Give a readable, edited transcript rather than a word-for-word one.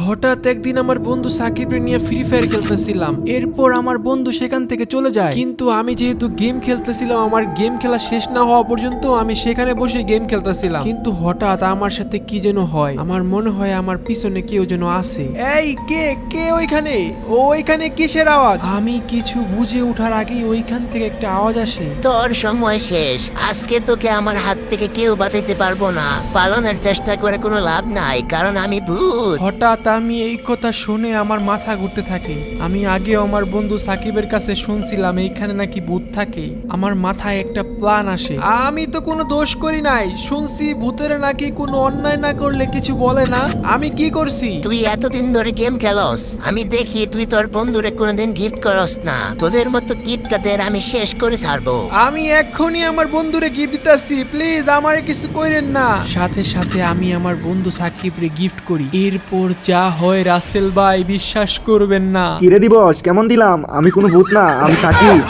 হঠাৎ একদিন আমার বন্ধু সাকিবকে নিয়ে ফ্রি ফায়ার খেলতেছিলাম, এরপর আমার বন্ধু সেখান থেকে চলে যায়। কিন্তু আমি যেহেতু গেম খেলতেছিলাম, আমার গেম খেলা শেষ না হওয়া পর্যন্ত আমি সেখানে বসে গেম খেলতেছিলাম। কিন্তু হঠাৎ আমার সাথে কি যেন হয়, আমার মনে হয় আমার পিছনে কেউ যেন আছে। এই কে কে ওইখানে? ওইখানে কিসের আওয়াজ? আমি কিছু বুঝে ওঠার আগেই ওইখান থেকে একটা আওয়াজ আসে। তোর সময় শেষ। আজকে তোকে আমার হাত থেকে কেউ বাঁচাইতে পারবো না। পালানোর চেষ্টা করে কোনো লাভ নাই, কারণ আমি ভূত। হঠাৎ আমি এই কথা শুনে আমার মাথা ঘুরতে থাকে। আমি আগেও আমার বন্ধু সাকিবের কাছে শুনছিলাম এইখানে নাকি ভূত থাকে। আমার মাথায় একটা প্ল্যান আসে। আমি তো কোনো দোষ করি নাই, শুনছি ভূতের নাকি কোনো অন্যায় না করলে কিছু বলে না। আমি কি করছি? তুই এতদিন ধরে গেম খেলস, আমি দেখি তুই তোর বন্ধুরে কোনোদিন গিফট করস না। তোদের মতো কিপটাদের আমি শেষ করে ছাড়বো। আমি এক্ষুনি আমার বন্ধুরে গিফট দিতেছি, প্লিজ আমারে কিছু কইরেন না। সাথে সাথে আমি আমার বন্ধু সাকিবরে গিফট করি। এরপর যা হয় রাসেল ভাই বিশ্বাস করবেন না। কিরে দিবস, কেমন দিলাম? আমি কোনো ভূত না, আমি সাকিব।